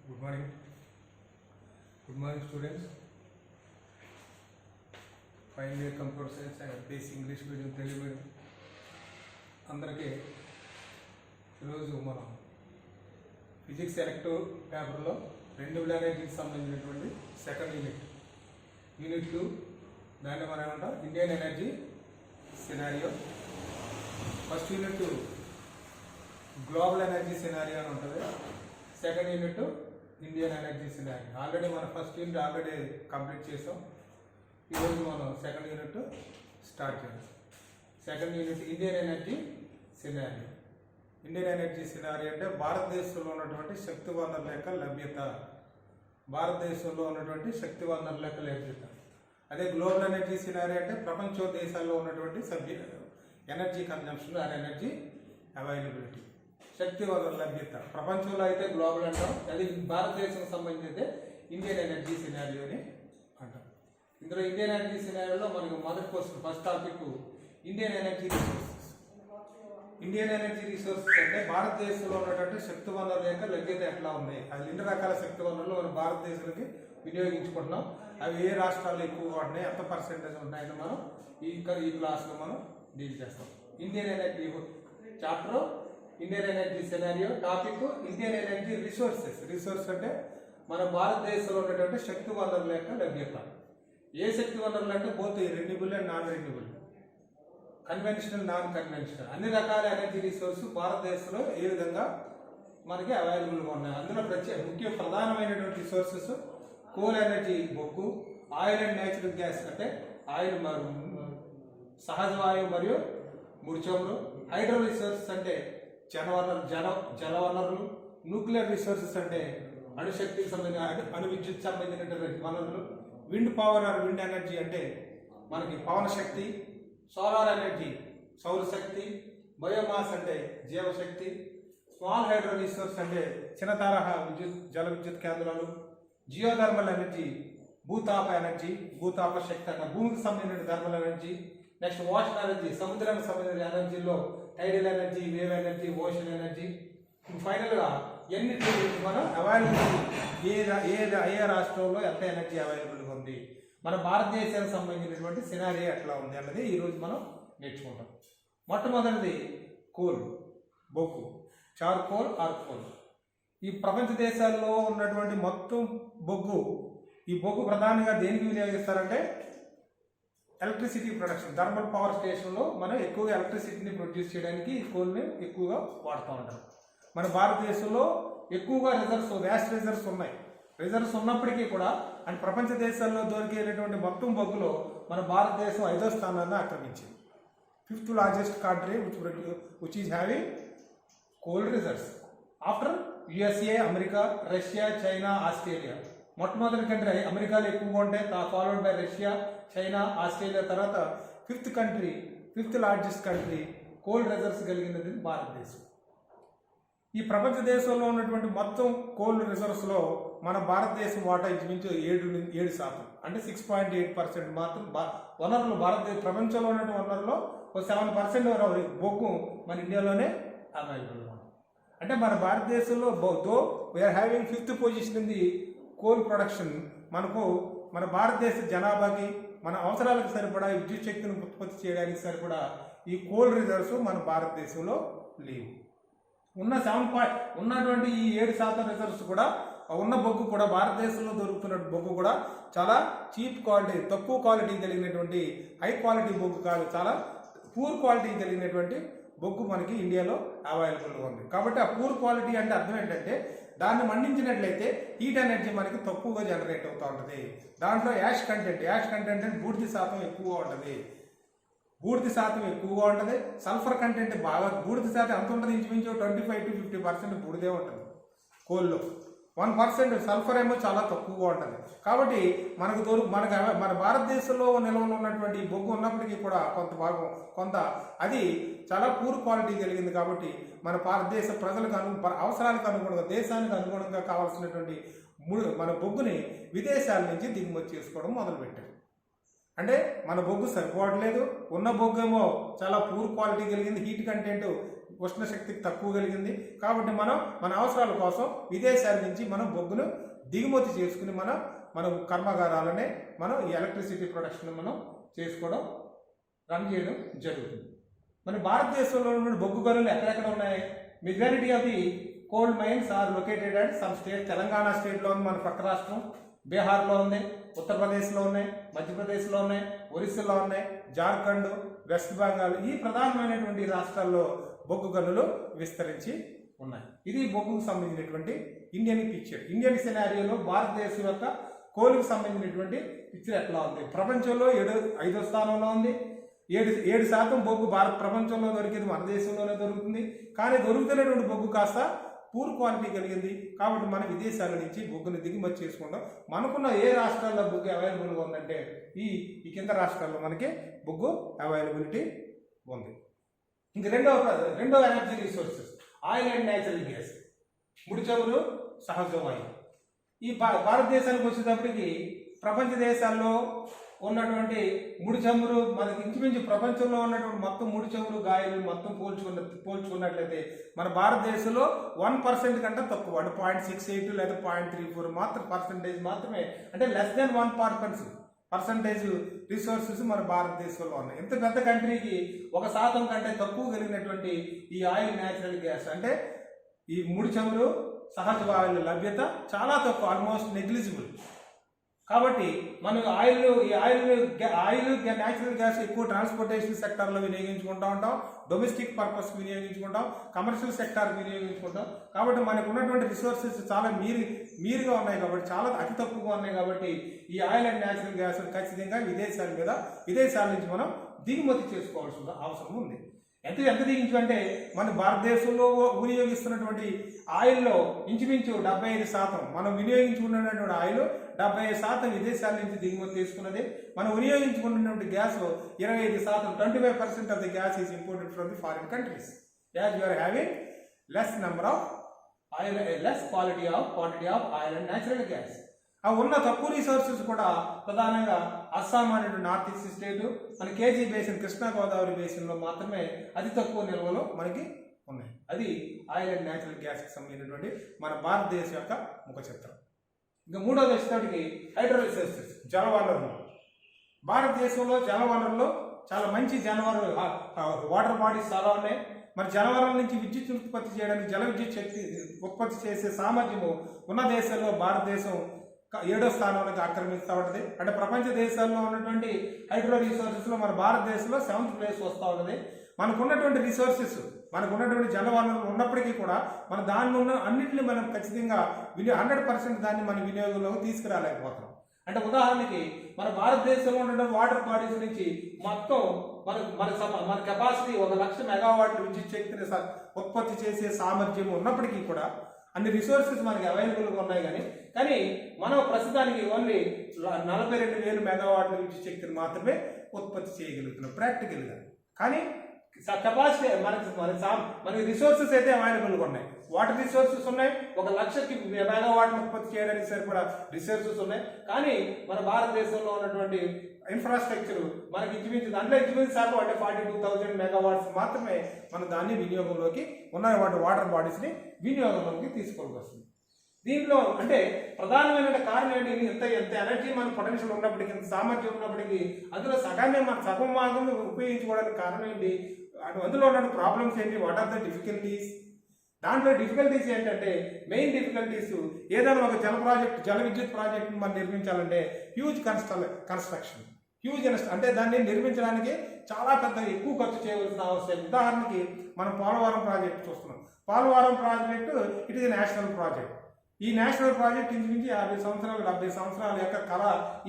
Good morning. Good morning, students. Final year computer science and basic English medium Telugu medium అందరికీ ఈరోజు మనం physics elective పేపర్లో renewable ఎనర్జీకి సంబంధించినటువంటి సెకండ్ యూనిట్ 2 దాన్ని మనం ఏమంటాం Indian energy scenario. First unit global energy scenario అని ఉంటుంది. Second unit Indian energy scenario. Already మనం ఫస్ట్ యూనిట్ ఆల్రెడీ కంప్లీట్ చేసాం. ఈరోజు మనం సెకండ్ యూనిట్ స్టార్ట్ చేద్దాం. Second unit Indian energy scenario. Indian energy scenario అంటే భారతదేశంలో ఉన్నటువంటి శక్తి వనరుల యొక్క లభ్యత. భారతదేశంలో ఉన్నటువంటి శక్తి వనరుల యొక్క లభ్యత. అదే గ్లోబల్ ఎనర్జీ సినారియో అంటే ప్రపంచ దేశాల్లో ఉన్నటువంటి energy consumption or energy availability, శక్తి వనరుల లభ్యత. ప్రపంచంలో అయితే గ్లోబల్ అంటాం, అది భారతదేశం సంబంధించి అయితే ఇండియన్ ఎనర్జీ సినారియోని అంటాం. ఇందులో ఇండియన్ ఎనర్జీ సినారియోలో మనకు మొదటి question, first topic Indian energy resources. Indian energy resources అంటే భారతదేశంలో ఉన్నటువంటి శక్తి వనరుల యొక్క లభ్యత ఎట్లా ఉంది. అది ఎన్ని రకాల శక్తి వనరులు మనం భారతదేశానికి వినియోగించుకుంటున్నాం, అవి ఏ రాష్ట్రాల్లో ఎక్కువగా ఉంటున్నాయి, ఎంత పర్సెంటేజ్ ఉంటాయని మనం ఈ క్లాస్లో మనం డీల్ చేస్తాం. Indian energy chapter Indian energy scenario. Topic Indian energy resources. Resource అంటే మన భారతదేశంలో ఉన్నటువంటి శక్తి వనరుల యొక్క లభ్యత. ఏ శక్తి వనరులు అంటే both renewable and non renewable, conventional, non conventional, అన్ని రకాల ఎనర్జీ రిసోర్స్ భారతదేశంలో ఏ విధంగా మనకి అవైలబుల్గా ఉన్నాయి. అందులో ముఖ్య ప్రధానమైనటువంటి రిసోర్సెస్ కోల్ ఎనర్జీ, బొగ్గు, ఆయిల్ అండ్ న్యాచురల్ గ్యాస్ అంటే ఆయిల్, సహజ వాయువు మరియు ముడిచమురు, హైడ్రో రిసోర్సెస్ అంటే జల వనరులు, న్యూక్లియర్ రిసోర్సెస్ అంటే అణుశక్తికి సంబంధించిన అణు విద్యుత్ సంబంధించినటువంటి వనరులు, wind power or wind energy అంటే మనకి పవన శక్తి, సోలార్ ఎనర్జీ సౌరశక్తి, బయోమాస్ అంటే జీవశక్తి, స్మాల్ హైడ్రో రిసోర్స్ అంటే చిన్న తరహా జల విద్యుత్ కేంద్రాలు, జియోథర్మల్ ఎనర్జీ భూతాప ఎనర్జీ, భూతాప శక్తి అంటే భూమికి సంబంధించిన thermal energy. Next ocean energy, సముద్రానికి సంబంధించిన ఎనర్జీలో tidal energy, wave energy, ocean energy. ఫైనల్గా ఎన్నిటి మనం అవైలబిలిటీ ఏ రాష్ట్రంలో ఎంత ఎనర్జీ అవైలబుల్గా ఉంది, మన భారతదేశానికి సంబంధించినటువంటి సినారియో ఎట్లా ఉంది అన్నది ఈరోజు మనం నేర్చుకుంటాం. మొట్టమొదటిది కోల్, బొగ్గు, చార్కోల్ ఆర్ కోల్. ఈ ప్రపంచ దేశాల్లో ఉన్నటువంటి మొత్తం బొగ్గు, ఈ బొగ్గు ప్రధానంగా దేనికి వినియోగిస్తారంటే ఎలక్ట్రిసిటీ ప్రొడక్షన్, థర్మల్ పవర్ స్టేషన్లో మనం ఎక్కువగా ఎలక్ట్రిసిటీని ప్రొడ్యూస్ చేయడానికి ఈ కోల్ని ఎక్కువగా వాడుతూ ఉంటాం. మన భారతదేశంలో ఎక్కువగా వ్యాస్ట్ రిజర్వ్స్ ఉన్నాయి. రిజర్వ్స్ ఉన్నప్పటికీ కూడా అండ్ ప్రపంచ దేశాల్లో దొరికేటటువంటి మొత్తం బొగ్గులో మన భారతదేశం 5వ స్థానాన్ని ఆక్రమించింది. 5th largest country which is having coal reserves after USA, America, Russia, China, Australia. మొట్టమొదటి కంట్రీ అమెరికాలో ఎక్కువగా ఉంటాయి, followed by Russia, China, Australia. తర్వాత 5th largest country coal reserves కలిగినది భారతదేశం. ఈ ప్రపంచ దేశంలో ఉన్నటువంటి మొత్తం కోల్ రిజర్వ్స్లో మన భారతదేశం వాటా ఇంచుమించు 7% అంటే 6.8% మాత్రం వనరులు ప్రపంచంలో ఉన్నటువంటి వనరుల్లో 7% బొగ్గు మన ఇండియాలోనే అవైలబుల్గా ఉంది. అంటే మన భారతదేశంలో దో వీఆర్ హ్యావింగ్ 5th position in the coal production. మన భారతదేశ జనాభాకి మన అవసరాలకు సరిపడా విద్యుత్ శక్తిని ఉత్పత్తి చేయడానికి సరిపడా ఈ కోల్ రిజర్వ్స్ మన భారతదేశంలో లేవు. ఉన్నటువంటి ఈ 7% రిజర్వ్స్ కూడా ఉన్న బొగ్గు కూడా భారతదేశంలో దొరుకుతున్న బొగ్గు కూడా చాలా చీప్ క్వాలిటీ, తక్కువ క్వాలిటీ కలిగినటువంటి, హై క్వాలిటీ బొగ్గు కాదు, చాలా పూర్ క్వాలిటీ కలిగినటువంటి బొగ్గు మనకి ఇండియాలో అవైలబుల్గా ఉంది. కాబట్టి ఆ పూర్ క్వాలిటీ అంటే అర్థం ఏంటంటే దాన్ని మండించినట్లయితే హీట్ ఎనర్జీ మనకి తక్కువగా జనరేట్ అవుతూ ఉంటుంది. దాంట్లో యాష్ కంటెంట్ అంటే బూడిద శాతం ఎక్కువగా ఉంటుంది. సల్ఫర్ కంటెంట్ బాగా, బూడిద శాతం ఎంత ఉంటుంది, ఇంచుమించు 25 to 50% బూడిదే ఉంటుంది కోల్లో. 1% సల్ఫర్ ఏమో చాలా తక్కువగా ఉంటుంది. కాబట్టి మన భారతదేశంలో నిల్వలో ఉన్నటువంటి బొగ్గు ఉన్నప్పటికీ కూడా కొంత అది చాలా పూర్ క్వాలిటీ కలిగింది. కాబట్టి మన భారతదేశ ప్రజలకు అవసరాలకు అనుగుణంగా, దేశానికి అనుగుణంగా కావాల్సినటువంటి మన బొగ్గుని విదేశాల నుంచి దిగుమతి చేసుకోవడం మొదలుపెట్టారు. అంటే మన బొగ్గు సరిపోవట్లేదు, ఉన్న బొగ్గు ఏమో చాలా పూర్ క్వాలిటీ కలిగింది, హీట్ కంటెంట్ ఉష్ణశక్తికి తక్కువ కలిగింది. కాబట్టి మనం మన అవసరాల కోసం విదేశాల నుంచి మనం బొగ్గును దిగుమతి చేసుకుని మన కర్మాగారాలనే మనం ఈ ఎలక్ట్రిసిటీ ప్రొడక్షన్ మనం చేసుకోవడం రన్ చేయడం జరుగుతుంది. మన భారతదేశంలో ఉన్న బొగ్గు గనులు ఎక్కడెక్కడ ఉన్నాయి? Majority of the coal mines are located at some state. Telangana స్టేట్లో ఉంది, మన పక్క రాష్ట్రం. బీహార్లో ఉంది, ఉత్తరప్రదేశ్లో ఉన్నాయి, మధ్యప్రదేశ్లో ఉన్నాయి, ఒరిస్సాలో ఉన్నాయి, జార్ఖండ్, వెస్ట్ బెంగాల్, ఈ ప్రధానమైనటువంటి రాష్ట్రాల్లో బొగ్గు గనులు విస్తరించి ఉన్నాయి. ఇది బొగ్గుకు సంబంధించినటువంటి ఇండియన్ పిక్చర్. ఇండియన్ సినారియోలో భారతదేశం యొక్క కోలుకు సంబంధించినటువంటి పిక్చర్ ఎట్లా ఉంది? ప్రపంచంలో 5వ స్థానంలో ఉంది. 7% బొగ్గు ప్రపంచంలో దొరికింది, మన దేశంలోనే దొరుకుతుంది. కానీ దొరుకుతున్నటువంటి బొగ్గు కాస్త పూర్ క్వాలిటీ కలిగింది. కాబట్టి మన విదేశాల నుంచి బొగ్గును దిగుమతి చేసుకుంటాం. మనకున్న ఏ రాష్ట్రాల్లో బొగ్గు అవైలబుల్గా ఉందంటే ఈ కింద రాష్ట్రాల్లో మనకి బొగ్గు అవైలబిలిటీ ఉంది. ఇంక రెండో energy resources oil and natural gas, ముడి చమురు, సహజ వాయువు. ఈ భారతదేశానికి వచ్చేటప్పటికి ప్రపంచ దేశాల్లో ఉన్నటువంటి ముడి చమురు మనకి ఇంచుమించు ప్రపంచంలో ఉన్నటువంటి మొత్తం ముడి చమురు గాయలు మొత్తం పోల్చుకున్నట్లయితే మన భారతదేశంలో 1% కంటే తక్కువ, అంటే 0.68 లేదా 0.34 పర్సెంటేజ్ మాత్రమే, అంటే లెస్ దెన్ 1% రిసోర్సెస్ మన భారతదేశంలో ఉన్నాయి. ఇంత పెద్ద కంట్రీకి 1% కంటే తక్కువ కలిగినటువంటి ఈ ఆయిల్ న్యాచురల్ గ్యాస్ అంటే ఈ ముడి చమురు సహజ వాయువుల లభ్యత చాలా తక్కువ, ఆల్మోస్ట్ నెగ్లిజిబుల్. కాబట్టి మనం ఆయిల్ న్యాచురల్ గ్యాస్ ఎక్కువ ట్రాన్స్పోర్టేషన్ సెక్టార్లో వినియోగించుకుంటూ ఉంటాం, డొమెస్టిక్ పర్పస్కి వినియోగించుకుంటాం, కమర్షియల్ సెక్టార్కి వినియోగించుకుంటాం. కాబట్టి మనకు ఉన్నటువంటి రిసోర్సెస్ చాలా మీరుగా ఉన్నాయి, కాబట్టి చాలా అతి తక్కువగా ఉన్నాయి. కాబట్టి ఈ ఆయిల్ అండ్ న్యాచురల్ గ్యాస్ ఖచ్చితంగా విదేశాల నుంచి మనం దిగుమతి చేసుకోవాల్సిన అవసరం ఉంది. ఎంత దిగించంటే మన భారతదేశంలో వినియోగిస్తున్నటువంటి ఆయిల్లో ఇంచుమించు 75% మనం వినియోగించుకున్నటువంటి ఆయిల్ 75% విదేశాల నుంచి దిగుమతి చేసుకున్నది. మనం వినియోగించుకున్నటువంటి gas 25%, 25% of the gas is imported from the foreign countries. As you are having less number of oil, less quantity of oil and natural gas. ఆ ఉన్న తక్కువ రిసోర్సెస్ కూడా ప్రధానంగా అస్సాం అనేటువంటి నార్త్ ఈస్ట్ స్టేట్, మన కేజీ బేసిన్, కృష్ణా గోదావరి బేసిన్లో మాత్రమే అతి తక్కువ నిల్వలు మనకి ఉన్నాయి. అది ఆయిల్ అండ్ న్యాచురల్ గ్యాస్కి సంబంధించినటువంటి మన భారతదేశం యొక్క ముఖ చిత్రం. ఇంకా మూడోది వచ్చేటప్పటికి హైడ్రో రిసోర్సెస్, జలవనరులు. భారతదేశంలో జలవనరులు చాలా మంచి వాటర్ బాడీస్ చాలా ఉన్నాయి. మరి జలవనరుల నుంచి విద్యుత్ ఉత్పత్తి చేయడానికి జల విద్యుత్ శక్తి ఉత్పత్తి చేసే సామర్థ్యము ఉన్న దేశాల్లో భారతదేశం 7వ స్థానానికి ఆక్రమిస్తూ ఉంటుంది. అంటే ప్రపంచ దేశాల్లో ఉన్నటువంటి హైడ్రో రిసోర్సెస్లో మన భారతదేశంలో 7th ప్లేస్ వస్తూ ఉంటుంది. మనకున్నటువంటి రిసోర్సెస్, మనకున్నటువంటి జలవనరులు ఉన్నప్పటికీ కూడా మన దానిలో ఉన్న అన్నింటినీ మనం ఖచ్చితంగా 100% దాన్ని మన వినియోగంలోకి తీసుకురాలేకపోతున్నాం. అంటే ఉదాహరణకి మన భారతదేశంలో ఉన్నటువంటి వాటర్ బాడీస్ నుంచి మొత్తం మన కెపాసిటీ 1,00,000 మెగావాట్ల విద్యుత్ శక్తిని ఉత్పత్తి చేసే సామర్థ్యం ఉన్నప్పటికీ కూడా అన్ని రిసోర్సెస్ మనకి అవైలబుల్గా ఉన్నాయి. కానీ మనం ప్రస్తుతానికి ఓన్లీ 42,000 మెగావాట్ల విద్యుత్ శక్తిని మాత్రమే ఉత్పత్తి చేయగలుగుతున్నాం ప్రాక్టికల్గా. కానీ కెపాసిటీ మనకి రిసోర్సెస్ అయితే అవైలబుల్గా ఉన్నాయి. వాటర్ రిసోర్సెస్ ఉన్నాయి, 1,00,000 మెగావాట్లు ఉత్పత్తి చేయడానికి సరిపడా రిసోర్సెస్ ఉన్నాయి. కానీ మన భారతదేశంలో ఉన్నటువంటి ఇన్ఫ్రాస్ట్రక్చర్ మనకి ఇంచుమించు శాతం అంటే 42,000 మెగావాట్స్ మాత్రమే మనం దాన్ని వినియోగంలోకి ఉన్న వాటర్ బాడీస్ని వినియోగంలోకి తీసుకోవాల్సి వస్తుంది. దీంట్లో అంటే ప్రధానమైన కారణం ఏంటి? ఎంత ఎనర్జీ మన పొటెన్షియల్ ఉన్నప్పటికీ, ఇంత సామర్థ్యం ఉన్నప్పటికీ అందులో సగం భాగం ఉపయోగించుకోవడానికి కారణం ఏంటి? అందులో ఉన్న ప్రాబ్లమ్స్ ఏంటి? What are the difficulties? దాంట్లో డిఫికల్టీస్ ఏంటంటే మెయిన్ డిఫికల్టీస్ ఏదైనా ఒక జల విద్యుత్ ప్రాజెక్ట్ని మనం నిర్మించాలంటే హ్యూజ్ కన్స్ట్రక్షన్ అంటే దాన్ని నిర్మించడానికి చాలా ఎక్కువ ఖర్చు చేయవలసిన అవసరం. ఉదాహరణకి మనం పోలవరం ప్రాజెక్ట్ చూస్తున్నాం. Polavaram project it is national project. ఈ నేషనల్ ప్రాజెక్ట్ ఇంచుమించి 50 సంవత్సరాలు 70 సంవత్సరాల యొక్క కళ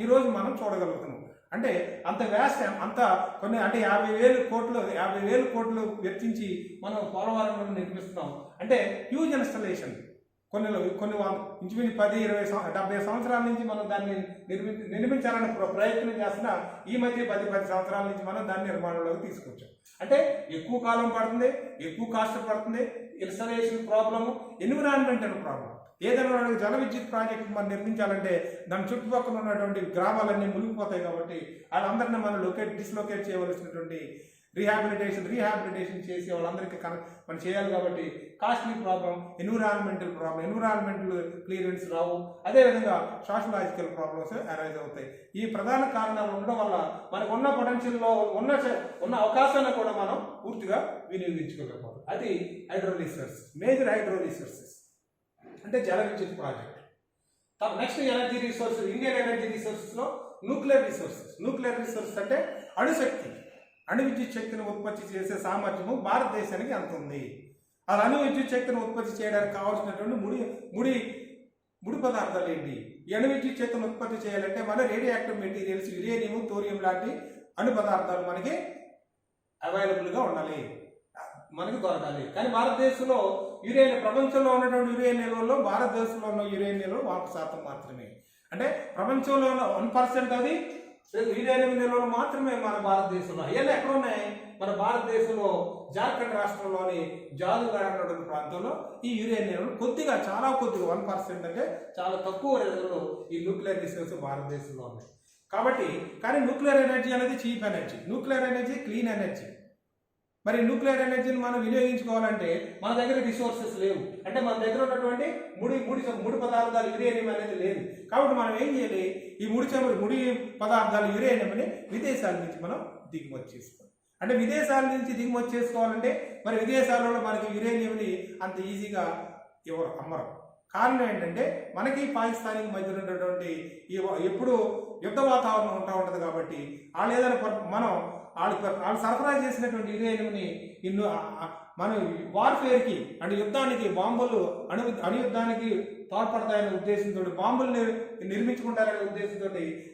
ఈరోజు మనం చూడగలుగుతున్నాం. అంటే అంత వ్యాస్ట్, అంత కొన్ని అంటే 50,000 కోట్లు వెచ్చించి మనం పోలవరం నిర్మిస్తున్నాం. అంటే హ్యూజ్ ఇన్స్టలేషన్. కొన్ని ఇంచుమించు 10, 20, 70 సంవత్సరాల నుంచి మనం దాన్ని నిర్మించాలని ప్రయత్నం చేస్తున్నా ఈ మధ్య 10 సంవత్సరాల నుంచి మనం దాన్ని నిర్మాణంలోకి తీసుకొచ్చాం. అంటే ఎక్కువ కాలం పడుతుంది, ఎక్కువ కాస్ట్ పడుతుంది, ఇన్స్టలేషన్ ప్రాబ్లము, ఎన్విరాన్మెంటల్ ప్రాబ్లం. ఏదైనా జల విద్యుత్ ప్రాజెక్ట్ మనం నిర్మించాలంటే దాని చుట్టుపక్కల ఉన్నటువంటి గ్రామాలన్నీ మునిగిపోతాయి. కాబట్టి వాళ్ళందరినీ మనం డిస్లొకేట్ చేయవలసినటువంటి రీహాబిలిటేషన్ చేసి వాళ్ళందరికీ మనం చేయాలి కాబట్టి కాస్ట్లీ ప్రాబ్లం, ఎన్విరాన్మెంటల్ క్లియరెన్స్ రావు, అదేవిధంగా సోషలాజికల్ ప్రాబ్లమ్స్ అరైజ్ అవుతాయి. ఈ ప్రధాన కారణాలు ఉండడం వల్ల మనకు ఉన్న పొటెన్షియల్లో ఉన్న అవకాశాన్ని కూడా మనం పూర్తిగా వినియోగించుకోలేకపోతాం. అది మేజర్ హైడ్రో రిసోర్సెస్ అంటే జల విద్యుత్ project. Next energy resources, Indian energy రిసోర్సెస్లో న్యూక్లియర్ రిసోర్సెస్ అంటే అణుశక్తి, అణు విద్యుత్ శక్తిని ఉత్పత్తి చేసే సామర్థ్యము భారతదేశానికి ఎంత ఉంది. అది అణు విద్యుత్ శక్తిని ఉత్పత్తి చేయడానికి కావాల్సినటువంటి ముడి పదార్థాలు ఏంటి? ఈ అణు విద్యుత్ శక్తిని ఉత్పత్తి చేయాలంటే మన radio active materials, uranium, thorium లాంటి అణు పదార్థాలు మనకి అవైలబుల్గా ఉండాలి, మనకి దొరకాలి. కానీ భారతదేశంలో ప్రపంచంలో ఉన్నటువంటి యురేనియం నిల్వల్లో భారతదేశంలో ఉన్న యురేనియం నిల్వలు 1% మాత్రమే. అంటే ప్రపంచంలో ఉన్న 1% అది యురేనియం నిల్వలు మాత్రమే మన భారతదేశంలో. అవన్నీ ఎక్కడ ఉన్నాయి? మన భారతదేశంలో జార్ఖండ్ రాష్ట్రంలోని జాదుగాడ్ అన్నటువంటి ప్రాంతంలో ఈ యురేనియం నిల్వలు చాలా కొద్దిగా 1% అంటే చాలా తక్కువ రేట్లలో ఈ న్యూక్లియర్ రిసోర్స్ భారతదేశంలో ఉన్నాయి. కానీ న్యూక్లియర్ ఎనర్జీ అనేది cheap energy, nuclear energy clean energy. మరి న్యూక్లియర్ ఎనర్జీని మనం వినియోగించుకోవాలంటే మన దగ్గర రిసోర్సెస్ లేవు, అంటే మన దగ్గర ఉన్నటువంటి ముడి పదార్థాలు యురేనియం అనేది లేదు. కాబట్టి మనం ఏం చేయాలి? ఈ ముడి పదార్థాలు యురేనియంని విదేశాల నుంచి మనం దిగుమతి చేసుకోవాలి. అంటే విదేశాల నుంచి దిగుమతి చేసుకోవాలంటే మరి విదేశాలలో మనకి యురేనియంని అంత ఈజీగా ఎవరు అమ్మరు. కారణం ఏంటంటే మనకి పాకిస్తాన్కి మధ్య ఉన్నటువంటి ఎప్పుడు యుద్ధ వాతావరణం ఉంటుంది కాబట్టి వాళ్ళు ఏదైనా వాళ్ళు సరఫరా చేసినటువంటి యురేనియంని మనం వార్ఫేర్కి అంటే యుద్ధానికి బాంబులు అణుయుద్ధానికి తోడ్పడతాయనే ఉద్దేశంతో, బాంబులు నిర్మించుకుంటారనే ఉద్దేశంతో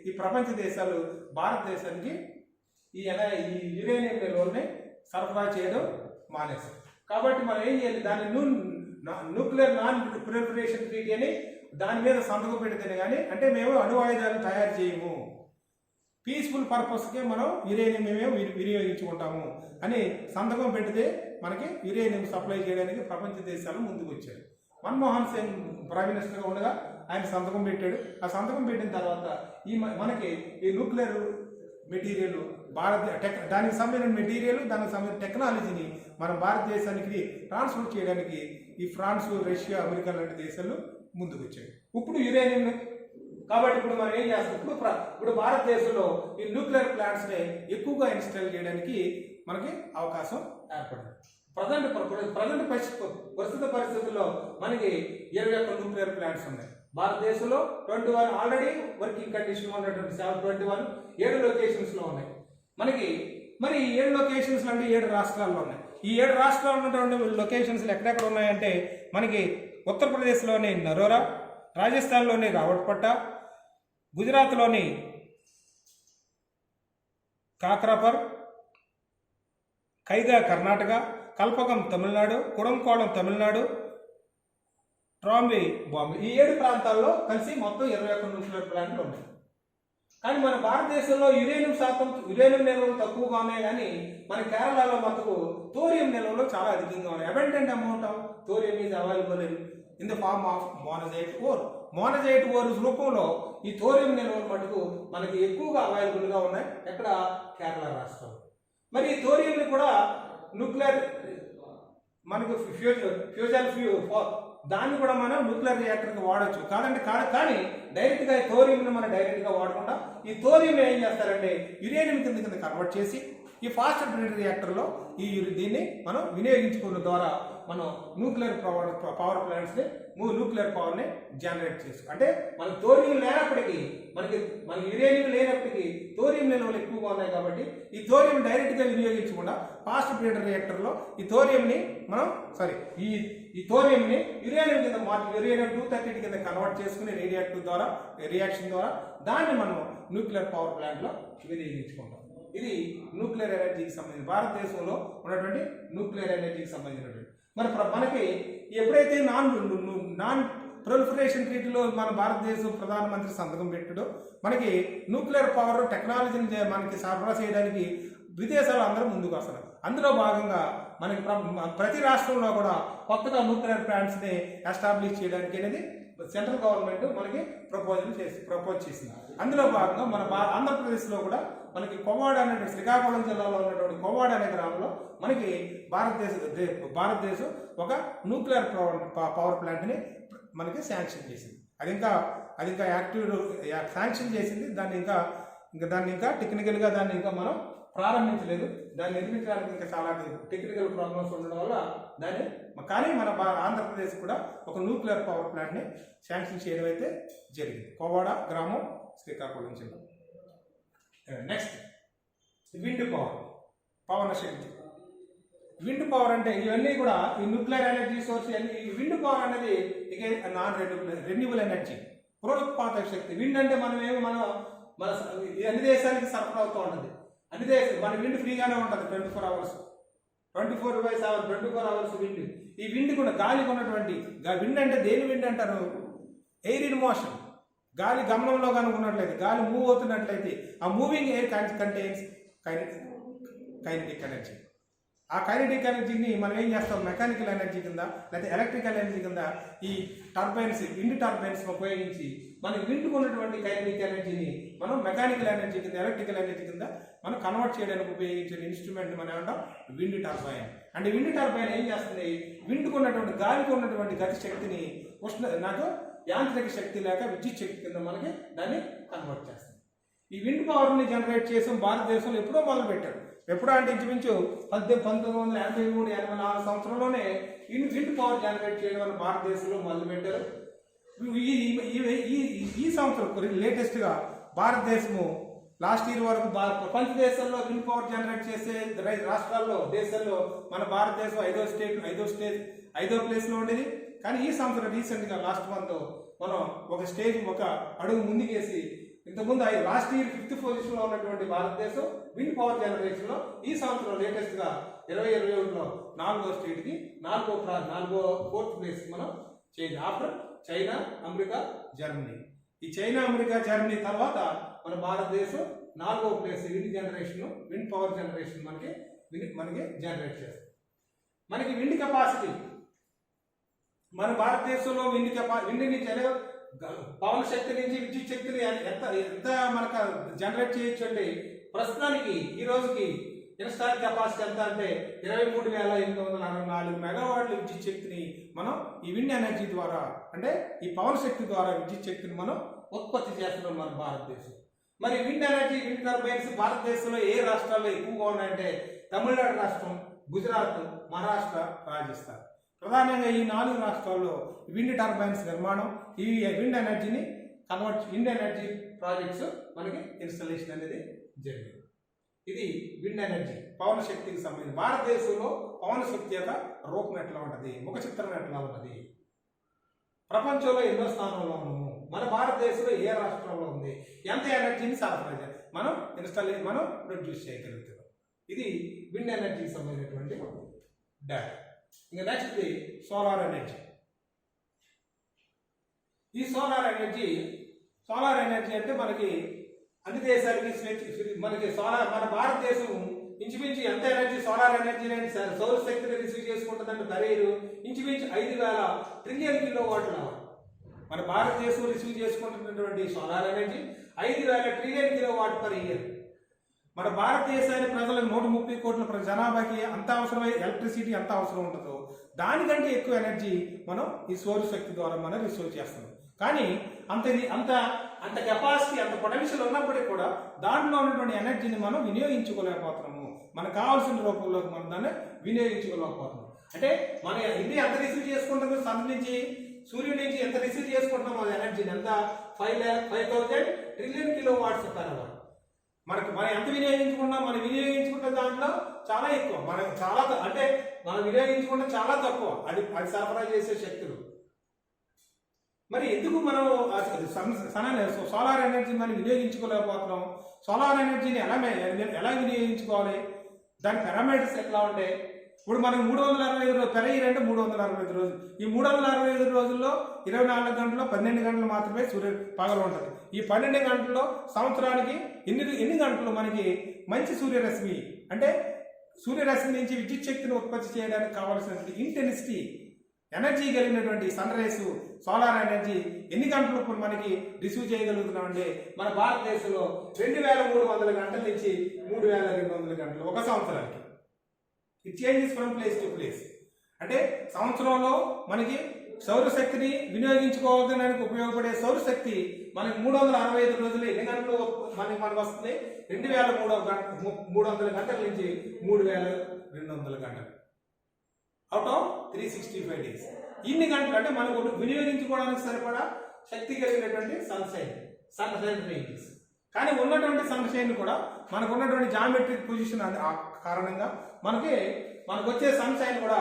ఈ ప్రపంచ దేశాలు భారతదేశానికి ఈ యురేనియం నిల్వల్ని సరఫరా చేయడం మానేశారు. కాబట్టి మనం ఏం చేయాలి? దాన్ని న్యూక్లియర్ నాన్ ప్రొలిఫరేషన్ ట్రీటీ అని దాని మీద సంతకం పెడితేనే కానీ, అంటే మేము అణు ఆయుధాలను తయారు చేయము, పీస్ఫుల్ పర్పస్కే మనం యురేనియం మేము వినియోగించుకుంటాము అని సంతకం పెడితే మనకి యురేనియం సప్లై చేయడానికి ప్రపంచ దేశాలు ముందుకు వచ్చారు. మన్మోహన్ సింగ్ ప్రైమ్ మినిస్టర్గా ఉండగా ఆయన సంతకం పెట్టాడు. ఆ సంతకం పెట్టిన తర్వాత మనకి ఈ న్యూక్లియర్ మెటీరియల్ దానికి సంబంధించిన మెటీరియల్, దానికి సంబంధించిన టెక్నాలజీని మన భారతదేశానికి ట్రాన్స్ఫర్ చేయడానికి ఈ ఫ్రాన్స్, రష్యా, అమెరికా లాంటి దేశాలు ముందుకు వచ్చాయి. ఇప్పుడు యురేనియం కాబట్టి ఇప్పుడు మనం ఏం చేస్తాం? ఇప్పుడు భారతదేశంలో ఈ న్యూక్లియర్ ప్లాంట్స్ని ఎక్కువగా ఇన్స్టాల్ చేయడానికి మనకి అవకాశం ఏర్పడింది. ప్రస్తుత పరిస్థితుల్లో మనకి 21 న్యూక్లియర్ ప్లాంట్స్ ఉన్నాయి. భారతదేశంలో 21 ఆల్రెడీ వర్కింగ్ కండిషన్ ఉన్నటువంటి 21 7 లొకేషన్స్లో ఉన్నాయి. మరి 7 లొకేషన్స్ అంటే 7 రాష్ట్రాల్లో ఉన్నాయి. ఈ 7 రాష్ట్రాల్లో ఉన్నటువంటి లొకేషన్స్లు ఎక్కడెక్కడ ఉన్నాయంటే మనకి ఉత్తరప్రదేశ్లోని నరోరా, రాజస్థాన్లోని రావట్పట్ట, గుజరాత్లోని కాక్రాపర్, కైగా కర్ణాటక, కల్పకం తమిళనాడు, కుడంకోళం తమిళనాడు, ట్రాంబే బాంబే, ఈ 7 ప్రాంతాల్లో కలిసి మొత్తం 21 న్యూక్లియర్ ప్లాంట్లు ఉన్నాయి. కానీ మన భారతదేశంలో యురేనియం నిల్వలు తక్కువగా ఉన్నాయి. కానీ మన కేరళలో మటుకు థోరియం నిల్వలు చాలా అధికంగా ఉన్నాయి. Abundant amount of thorium is available in the form of monazite ore. Monazite ore రూపంలో ఈ థోరియం నిల్వలు మటుకు మనకి ఎక్కువగా అవైలబుల్గా ఉన్నాయి. ఎక్కడ? కేరళ రాష్ట్రం. మరి ఈ థోరియంని కూడా న్యూక్లియర్ మనకు దాన్ని కూడా మనం న్యూక్లియర్ రియాక్టర్కి వాడచ్చు. కానీ డైరెక్ట్గా ఈ థోరియంని మనం డైరెక్ట్గా వాడకుండా ఈ థోరియం ఏం చేస్తారంటే యురేనియం కింద కన్వర్ట్ చేసి ఈ ఫాస్ట్ బ్రీడ్ రియాక్టర్లో దీన్ని మనం వినియోగించుకోవడం ద్వారా మనం న్యూక్లియర్ పవర్ ప్లాంట్స్ని న్యూక్లియర్ పవర్ని జనరేట్ చేసుకో. అంటే మనకి థోరియం లేనప్పటికీ మన యురేనియం లేనప్పటికీ థోరియం నిల్వలు ఎక్కువగా ఉన్నాయి. కాబట్టి ఈ థోరియం డైరెక్ట్గా వినియోగించకుండా ఫాస్ట్ బ్రీడర్ రియాక్టర్లో ఈ థోరియంని ఈ థోరియంని యురేనియం కింద యురేనియం 230 కింద కన్వర్ట్ చేసుకుని రియాక్షన్ ద్వారా దాన్ని మనం న్యూక్లియర్ పవర్ ప్లాంట్లో వినియోగించుకుంటాం. ఇది న్యూక్లియర్ ఎనర్జీకి సంబంధించి భారతదేశంలో ఉన్నటువంటి న్యూక్లియర్ ఎనర్జీకి సంబంధించినటువంటి. మరి మనకి ఎప్పుడైతే నాన్ ప్రొలిఫరేషన్ ట్రీటీలో మన భారతదేశం ప్రధానమంత్రి సంతకం పెట్టాడో మనకి న్యూక్లియర్ పవర్ టెక్నాలజీని మనకి సరఫరా చేయడానికి విదేశాలు అందరూ ముందుకు వస్తున్నారు. అందులో భాగంగా మనకి ప్రతి రాష్ట్రంలో కూడా కొత్తగా న్యూక్లియర్ ప్లాంట్స్ని ఎస్టాబ్లిష్ చేయడానికి అనేది సెంట్రల్ గవర్నమెంట్ మనకి ప్రపోజ్ చేసింది. అందులో భాగంగా మన ఆంధ్రప్రదేశ్లో కూడా మనకి కొవ్వాడ అనే శ్రీకాకుళం జిల్లాలో ఉన్నటువంటి కొవ్వాడ అనే గ్రామంలో మనకి భారతదేశం ఒక న్యూక్లియర్ పవర్ ప్లాంట్ని మనకి శాంక్షన్ చేసింది. అది ఇంకా యాక్టివ్ శాంక్షన్ చేసింది. దాన్ని ఇంకా టెక్నికల్గా దాన్ని ఇంకా మనం ప్రారంభించలేదు. దాన్ని నిర్మించడానికి ఇంకా చాలా టెక్నికల్ ప్రాబ్లమ్స్ ఉండడం వల్ల కానీ మన ఆంధ్రప్రదేశ్ కూడా ఒక న్యూక్లియర్ పవర్ ప్లాంట్ని శాంక్షన్ చేయడం అయితే జరిగింది. కోవాడ గ్రామం, శ్రీకాకుళం జిల్లా. నెక్స్ట్ విండ్ పవర్, పవన శక్తి. విండ్ పవర్ అంటే ఇవన్నీ కూడా ఈ న్యూక్లియర్ ఎనర్జీ సోర్స్. ఈ విండ్ పవర్ అనేది ఇక నాన్ రెన్యూబుల్ ఎనర్జీ, పునరుత్పాదక శక్తి. విండ్ అంటే మన అన్ని దేశాలకి సరఫరా అవుతూ ఉంటుంది. అన్ని దేశాలు మన విండ్ ఫ్రీగానే ఉంటుంది 24 hours, 24/7 24 hours విండ్. ఈ విండ్ కూడా గాలికి ఉన్నటువంటి విండ్ అంటే దేని విండ్ అంటారు? Air in motion. గాలి గమనంలో కనుక ఉన్నట్లయితే, గాలి మూవ్ అవుతున్నట్లయితే ఆ moving air contains kinetic energy. ఆ కైనెటిక్ ఎనర్జీని మనం ఏం చేస్తాం? మెకానికల్ ఎనర్జీ కింద లేదా ఎలక్ట్రికల్ ఎనర్జీ కింద ఈ టర్బైన్స్, విండ్ టర్బైన్స్ ఉపయోగించి మన విండ్కు ఉన్నటువంటి కైనెటిక్ ఎనర్జీని మనం మెకానికల్ ఎనర్జీ కింద, ఎలక్ట్రికల్ ఎనర్జీ కింద మనం కన్వర్ట్ చేయడానికి ఉపయోగించే ఇన్స్ట్రుమెంట్ మనం ఏమంటాం? Wind turbine. అంటే విండ్ టర్బైన్ ఏం చేస్తుంది? విండ్కు ఉన్నటువంటి, గాలికి ఉన్నటువంటి గతి శక్తిని యాంత్రిక శక్తి లేక విద్యుత్ శక్తి కింద మనకి దాన్ని కన్వర్ట్ చేస్తుంది. ఈ విండ్ పవర్ని జనరేట్ చేసి భారతదేశంలో ఎప్పుడో మొదలు పెట్టారు. ఎప్పుడో అంటే ఇంచుమించు 1983-84 సంవత్సరంలోనే విండ్ పవర్ జనరేట్ చేయడం వల్ల భారతదేశంలో మొదలుపెట్టారు. ఈ సంవత్సరం లేటెస్ట్గా భారతదేశము లాస్ట్ ఇయర్ వరకు ప్రపంచ దేశాల్లో విండ్ పవర్ జనరేట్ చేసే రాష్ట్రాల్లో, దేశాల్లో మన భారతదేశం 5వ ప్లేస్లో ఉండేది. కానీ ఈ సంవత్సరం రీసెంట్గా లాస్ట్ మంత్ మనం ఒక అడుగు ముందుకేసి, ఇంతకుముందు లాస్ట్ ఇయర్ 5th పొజిషన్లో ఉన్నటువంటి భారతదేశం విండ్ పవర్ జనరేషన్లో ఈ సంవత్సరం లేటెస్ట్గా 2021లో 4వ స్టేట్కి 4వ ప్లేస్ మనం change after China, America, Germany. ఈ చైనా, అమెరికా, జర్మనీ తర్వాత మన భారతదేశం 4వ ప్లేస్ విండ్ పవర్ జనరేషన్ మనకి జనరేట్ చేస్తుంది. మనకి విండ్ కెపాసిటీ మన భారతదేశంలో విండ్ నుంచి పవన శక్తి నుంచి విద్యుత్ శక్తిని ఎంత మనకు జనరేట్ చేయొచ్చు అంటే ప్రస్తుతానికి ఈ రోజుకి ఇన్స్టాల్ కెపాసిటీ ఎంత అంటే 23,864 మెగావాట్ల విద్యుత్ శక్తిని మనం ఈ విండ్ ఎనర్జీ ద్వారా, అంటే ఈ పవన శక్తి ద్వారా విద్యుత్ శక్తిని మనం ఉత్పత్తి చేస్తున్నాం మన భారతదేశం. మరి విండ్ ఎనర్జీ, విండ్ టర్బైన్స్ భారతదేశంలో ఏ రాష్ట్రాల్లో ఎక్కువగా ఉన్నాయంటే తమిళనాడు రాష్ట్రం, గుజరాత్, మహారాష్ట్ర, రాజస్థాన్. ప్రధానంగా ఈ 4 రాష్ట్రాల్లో విండ్ టర్బైన్స్ నిర్మాణం, ఈ విండ్ ఎనర్జీ ప్రాజెక్ట్స్ మనకి ఇన్స్టాలేషన్ అనేది జరిగింది. ఇది విండ్ ఎనర్జీ, పవన శక్తికి సంబంధించి. భారతదేశంలో పవన శక్తి యొక్క రూపం ఎట్లా ఉంటుంది, ముఖ చిత్రం ఎట్లా ఉంటుంది, ప్రపంచంలో ఎన్నో స్థానంలో ఉన్నాము, మన భారతదేశంలో ఏ రాష్ట్రంలో ఉంది, ఎంత ఎనర్జీని సరఫరా మనం ప్రొడ్యూస్ చేయగలుగుతున్నాం. ఇది విండ్ ఎనర్జీకి సంబంధించినటువంటి డేటా. ఇంకా నెక్స్ట్ సోలార్ ఎనర్జీ. ఈ సోలార్ ఎనర్జీ అంటే మనకి అన్ని దేశాలకి మన భారతదేశం ఇంచుమించు ఎంత ఎనర్జీ, సోలార్ ఎనర్జీ సౌర శక్తిని రిసీవ్ చేసుకుంటుందంటే ఖరీదు ఇంచుమించు 5,000 ట్రిలియన్ కిలోవాట్లు. మన భారతదేశం రిసీవ్ చేసుకుంటున్నటువంటి solar energy 5,000 trillion kilowatt per year. మన భారతదేశాన్ని ప్రజలకు 130 కోట్ల జనాభాకి అంత అవసరమైన ఎలక్ట్రిసిటీ ఎంత అవసరం ఉంటుందో దానికంటే ఎక్కువ ఎనర్జీ మనం ఈ సౌరశక్తి ద్వారా మనం రిసీవ్ చేస్తున్నాం. కానీ అంత కెపాసిటీ, అంత పొటెన్షియల్ ఉన్నప్పటికీ కూడా దాంట్లో ఉన్నటువంటి ఎనర్జీని మనం వినియోగించుకోలేకపోతున్నాము. మనకు కావాల్సిన రూపంలో మనం దాన్ని వినియోగించుకోలేకపోతున్నాం. అంటే మన ఇండియా ఎంత రిసీవ్ చేసుకుంటుందో, సన్ నుంచి, సూర్యుడి నుంచి ఎంత రిసీవ్ చేసుకుంటున్నామో అది ఎనర్జీని ఎంత 5,000 ట్రిలియన్ కిలోవాట్స్ పర్ అవర్. మనం ఎంత మనం వినియోగించుకుంటే దాంట్లో చాలా ఎక్కువ, మనం వినియోగించుకుంటే చాలా తక్కువ అది సరఫరా చేసే శక్తులు. మరి ఎందుకు మనం సోలార్ ఎనర్జీ మనం వినియోగించుకోలేకపోతున్నాం? సోలార్ ఎనర్జీని ఎలా వినియోగించుకోవాలి, దాని పారామీటర్స్ ఎట్లా ఉంటాయి? ఇప్పుడు మనకి 365 రోజులు పెరిగిరంటే 365 రోజులు. ఈ 365 రోజుల్లో 24 గంటల్లో 12 గంటలు మాత్రమే పగలు ఉంటుంది. ఈ 12 గంటల్లో సంవత్సరానికి ఎన్ని గంటలు మనకి మంచి సూర్యరశ్మి, అంటే సూర్యరశ్మి నుంచి విద్యుత్ శక్తిని ఉత్పత్తి చేయడానికి కావాల్సినటువంటి ఇంటెన్సిటీ ఎనర్జీ కలిగినటువంటి సన్ రైస్, సోలార్ ఎనర్జీ ఎన్ని గంటలు ఇప్పుడు మనకి రిసీవ్ చేయగలుగుతున్నాం అంటే మన భారతదేశంలో 2300 గంటల నుంచి 3200 గంటలు ఒక సంవత్సరానికి. It changes from place to place. అంటే సంవత్సరంలో మనకి సౌరశక్తిని వినియోగించుకోవడానికి ఉపయోగపడే సౌరశక్తి మనకి 365 రోజులు ఎన్ని గంటలు మనకు వస్తుంది? 2300 గంటల నుంచి 3200 గంటలు అవుట్ ఆఫ్ 365 డేస్. ఇన్ని గంటలు అంటే మనకు వినియోగించుకోవడానికి సరిపడా శక్తి కలిగినటువంటి సన్షైన్ రేంజెస్. కానీ ఉన్నటువంటి సన్షైన్ కూడా మనకు ఉన్నటువంటి జామెట్రిక్ పొజిషన్ కారణంగా మనకు వచ్చే సన్షైన్ కూడా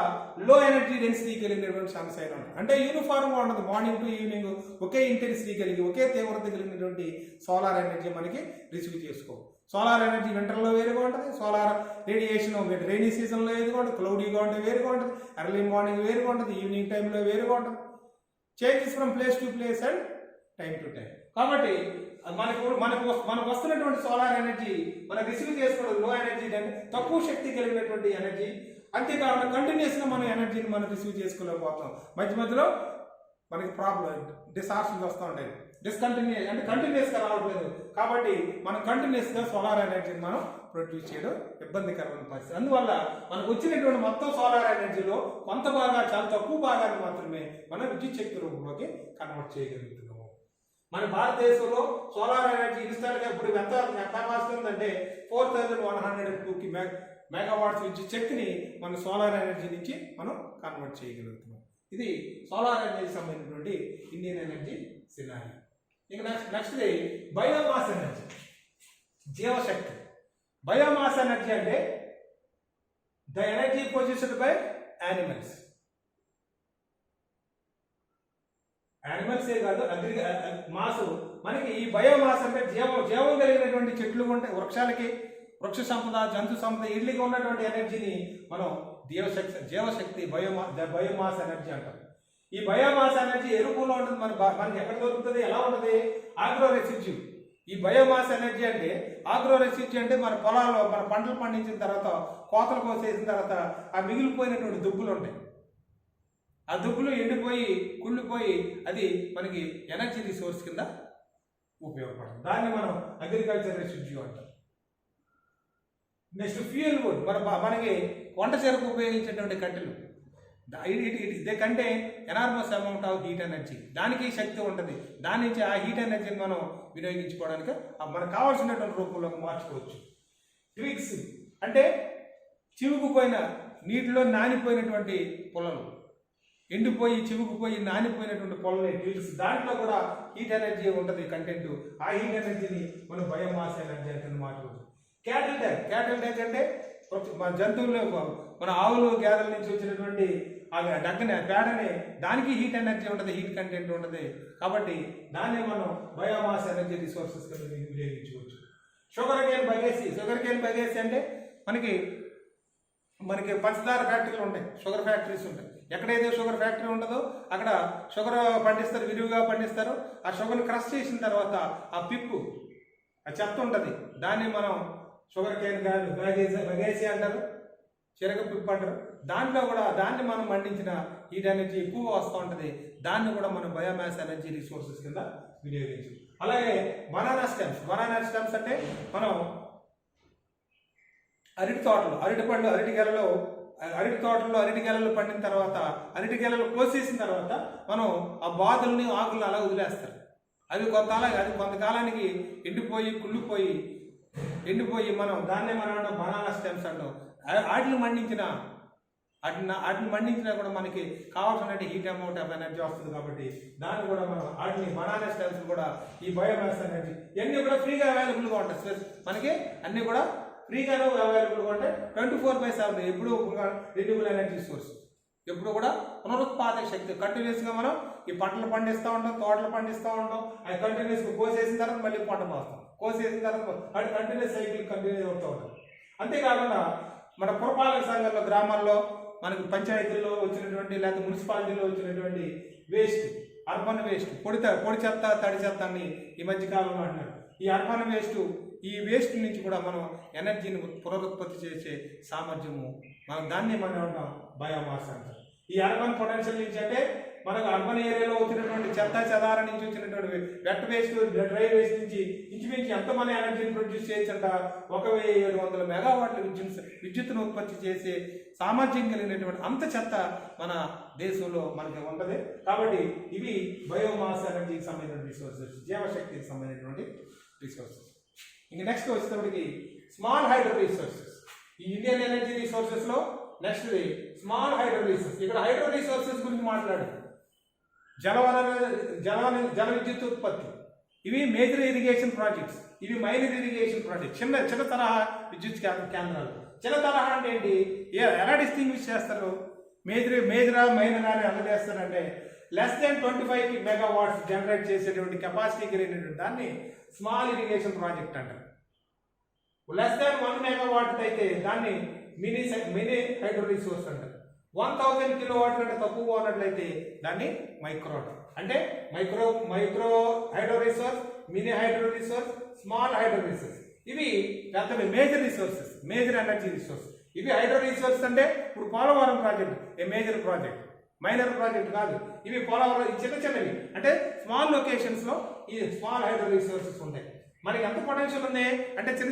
లో ఎనర్జీ డెన్సిటీ కలిగినటువంటి సన్షైన్ ఉంటుంది. అంటే యూనిఫామ్ గా ఉండదు. Morning to evening okay intensity కలిగి ఒకే తీవ్రత కలిగినటువంటి సోలార్ ఎనర్జీ మనకి రిసీవ్ చేసుకో. సోలార్ ఎనర్జీ వింటర్లో వేరుగా ఉంటుంది, సోలార్ రేడియేషన్ రైనీ సీజన్లో వేరుగా ఉంటుంది, క్లౌడీగా ఉంటే వేరుగా ఉంటుంది, ఎర్లీ మార్నింగ్ వేరుగా ఉంటుంది, ఈవినింగ్ టైంలో వేరుగా ఉంటుంది. Changes from place to place and time to time. కాబట్టి మనకు వస్తున్నటువంటి సోలార్ ఎనర్జీ మనం రిసీవ్ చేసుకోవడం లో ఎనర్జీ అంటే తక్కువ శక్తి కలిగినటువంటి ఎనర్జీ. అంతేకాకుండా కంటిన్యూస్గా మనం ఎనర్జీని మనం రిసీవ్ చేసుకోలేకపోతాం. మధ్య మధ్యలో మనకి ప్రాబ్లం డిసార్టర్స్ వస్తూ ఉంటాయి. డిస్కంటిన్యూస్ అంటే కంటిన్యూస్గా రావట్లేదు. కాబట్టి మనం కంటిన్యూస్గా సోలార్ ఎనర్జీని మనం ప్రొడ్యూస్ చేయడం ఇబ్బందికరమైన పరిస్థితి. అందువల్ల మనకు వచ్చినటువంటి మొత్తం సోలార్ ఎనర్జీలో కొంత భాగా చాలా తక్కువ భాగాన్ని మాత్రమే మనం విద్యుత్ శక్తి రూపంలోకి కన్వర్ట్ చేయగలుగుతున్నాము. మన భారతదేశంలో సోలార్ ఎనర్జీ ఇన్స్టాల్గా ఇప్పుడు ఎంత కెపాసిటీ ఉందంటే 4102 మెగావాట్స్ విద్యుత్ శక్తిని మన సోలార్ ఎనర్జీ నుంచి మనం కన్వర్ట్ చేయగలుగుతున్నాం. ఇది సోలార్ ఎనర్జీకి సంబంధించినటువంటి ఇండియన్ ఎనర్జీ సినారీ. ఇక నెక్స్ట్ బయోమాస్ ఎనర్జీ, జీవశక్తి. బయోమాస్ ఎనర్జీ అంటే the energy produced by animals. యానిమల్సే కాదు, మాసు. మనకి ఈ బయోమాస్ అంటే జీవం కలిగినటువంటి చెట్లు ఉంటాయి, వృక్ష సంపద, జంతు సంపద, వీటికి ఉన్నటువంటి ఎనర్జీని మనం జీవశక్తి బయోమాస్ ఎనర్జీ అంటాం. ఈ బయోమాస్ ఎనర్జీ ఏ రూపంలో ఉంటుంది? మనకి ఎక్కడ దొరుకుతుంది, ఎలా ఉంటుంది? Agro residue. ఈ బయోమాస్ ఎనర్జీ అంటే ఆగ్రో రెసిడ్యూ అంటే మన పొలాల్లో మన పంటలు పండించిన తర్వాత కోతలు కోసేసిన తర్వాత ఆ మిగిలిపోయినటువంటి దుబ్బులు ఉంటాయి. ఆ దుబ్బులు ఎండిపోయి కుళ్ళిపోయి అది మనకి ఎనర్జీ రిసోర్స్ కింద ఉపయోగపడుతుంది. దాన్ని మనం అగ్రికల్చర్ రెసిడ్యూ అంటాం. నెక్స్ట్ ఫ్యూయల్ వుడ్, మనకి వంట చెరకు ఉపయోగించేటువంటి కట్టెలు. దే కంటే enormous amount of heat energy. దానికి శక్తి ఉంటుంది. దాని నుంచి ఆ హీట్ ఎనర్జీని మనం వినియోగించుకోవడానికి మనకు కావాల్సినటువంటి రూపంలోకి మార్చుకోవచ్చు. ట్విగ్స్ అంటే చివుకుపోయిన నీటిలో నానిపోయినటువంటి పొలలు, ఎండిపోయి చివుకుపోయి నానిపోయినటువంటి పొలలు ట్విగ్స్. దాంట్లో కూడా హీట్ ఎనర్జీ ఉంటుంది కంటెంట్. ఆ హీట్ ఎనర్జీని మనం బయోమాస్ ఎనర్జీ కింద మార్చుకోవచ్చు. క్యాటిల్ ట్యాగ్ అంటే మన జంతువుల్లో మన ఆవులు గేదెల నుంచి వచ్చినటువంటి ఆ డగ్గని పేడని, దానికి హీట్ ఎనర్జీ ఉంటుంది, హీట్ కంటెంట్ ఉంటుంది. కాబట్టి దాన్ని మనం బయోమాస్ ఎనర్జీ రిసోర్సెస్ కింద వినియోగించుకోవచ్చు. షుగర్ కేన్ బగేసి అంటే మనకి పంచదార ఫ్యాక్టరీలు ఉంటాయి, షుగర్ ఫ్యాక్టరీస్ ఉంటాయి. ఎక్కడైతే షుగర్ ఫ్యాక్టరీ ఉంటుందో అక్కడ షుగర్ పండిస్తారు, విరివిగా పండిస్తారు. ఆ షుగర్ని క్రష్ చేసిన తర్వాత ఆ పిప్పు, ఆ చెత్త ఉంటుంది, దాన్ని మనం షుగర్ కేన్ బగేసి అంటారు, చెరగ పిప్పు అంటారు. దాంట్లో కూడా దాన్ని మనం మండించిన హీట్ ఎనర్జీ ఎక్కువగా వస్తూ ఉంటుంది. దాన్ని కూడా మనం బయోమాస్ ఎనర్జీ రిసోర్సెస్ కింద వినియోగించు. అలాగే బనానా స్టెమ్స్ అంటే మనం అరటి తోటల్లో అరటిగెలలు పండిన తర్వాత అరటిగెలలు కోసేసిన తర్వాత మనం ఆ బాధల్ని ఆకులను అలా వదిలేస్తారు. అవి కొంతకాలానికి ఎండిపోయి కుళ్ళిపోయి మనం దాన్నే మనం బనానా స్టెమ్స్ అంటాం. వాటిని మండించినా కూడా మనకి కావాల్సిన హీట్ అమౌంట్ ఆఫ్ ఎనర్జీ వస్తుంది. కాబట్టి దాన్ని కూడా మనం వాటిని బనానా స్టెమ్స్ కూడా ఈ బయోమాస్ ఎనర్జీ ఇవన్నీ కూడా ఫ్రీగా అవైలబుల్గా ఉంటాయి. మనకి అన్నీ కూడా ఫ్రీగానే అవైలబుల్గా ఉంటాయి. 24/7 ఎప్పుడు రెన్యూబుల్ ఎనర్జీ సోర్స్, ఎప్పుడు కూడా పునరుత్పాదక శక్తి. కంటిన్యూస్గా మనం ఈ పంటలు పండిస్తూ ఉంటాం, తోటలు పండిస్తూ ఉంటాం. అది కంటిన్యూస్గా కోసేసిన తర్వాత మళ్ళీ పంట పోస్తాం, కోసేసిన తర్వాత అది కంటిన్యూస్ సైకిల్ కంటిన్యూ అవుతూ ఉంటుంది. అంతేకాకుండా మన పురపాలక సంఘాల్లో, గ్రామాల్లో, మనకి పంచాయతీల్లో వచ్చినటువంటి లేకపోతే మున్సిపాలిటీలో వచ్చినటువంటి వేస్ట్, అర్బన్ వేస్ట్, పొడి చెత్త, తడి చెత్త అని ఈ మధ్యకాలంలో అంటున్నారు. ఈ అర్బన్ ఈ వేస్ట్ నుంచి కూడా మనం ఎనర్జీని పునరుత్పత్తి చేసే సామర్థ్యము, దాన్ని మనం అంటాం బయోమాస్ అంటారు. ఈ అర్బన్ పొటెన్షియల్ నుంచి అంటే మనకు అర్బన్ ఏరియాలో వచ్చినటువంటి చెత్త చెదారం నుంచి వచ్చినటువంటి వెట్ వేస్ట్ డ్రై వేస్ట్ నుంచి ఇంచుమించు ఎంత మన ఎనర్జీని ప్రొడ్యూస్ చేయొచ్చంట 1700 మెగావాట్ల విద్యుత్తును ఉత్పత్తి చేసే సామర్థ్యం కలిగినటువంటి అంత చెత్త మన దేశంలో మనకి ఉంటుంది. కాబట్టి ఇవి బయోమాస్ ఎనర్జీకి సంబంధించిన రిసోర్సెస్, జీవశక్తికి సంబంధించినటువంటి రిసోర్సెస్. ఇంక నెక్స్ట్ వచ్చేటప్పటికి స్మాల్ హైడ్రో రిసోర్సెస్. ఈ ఇండియన్ ఎనర్జీ రిసోర్సెస్ లో నెక్స్ట్ స్మాల్ హైడ్రో రిసోర్సెస్. ఇక్కడ హైడ్రో రిసోర్సెస్ గురించి మాట్లాడు. జల విద్యుత్ ఉత్పత్తి, ఇవి మేజర్ ఇరిగేషన్ ప్రాజెక్ట్స్, ఇవి మైనర్ ఇరిగేషన్ ప్రాజెక్ట్స్, చిన్న తరహా విద్యుత్ కేంద్రాలు. చిన్న తరహా అంటే ఏంటి, ఎలా డిస్టింగ్విష్ చేస్తారు మేజరా మైనరా అని ఎలా చేస్తారంటే లెస్ దాన్ 25 మెగావాట్స్ జనరేట్ చేసేటువంటి కెపాసిటీ కలిగినటువంటి దాన్ని స్మాల్ ఇరిగేషన్ ప్రాజెక్ట్ అంటారు. లెస్ దాన్ 1 మెగావాట్ అయితే దాన్ని మినీ హైడ్రో రిసోర్స్ అంటారు. 1000 కిలోవాట్ కంటే తక్కువ ఉన్నట్లయితే దాన్ని మైక్రో అంటారు. అంటే micro hydro resource, mini hydro resource, small hydro resource. ఇవి పెద్ద major resources, major energy resource. ఇవి హైడ్రో రిసోర్స్ అంటే ఇప్పుడు Polavaram project a major project, minor project కాదు. ఇవి పోలవరం చిన్నవి అంటే స్మాల్ లొకేషన్స్ లో ఈ స్మాల్ హైడ్రో రిసోర్సెస్ ఉంటాయి. మనకి ఎంత పొటెన్షియల్ ఉంది అంటే చిన్న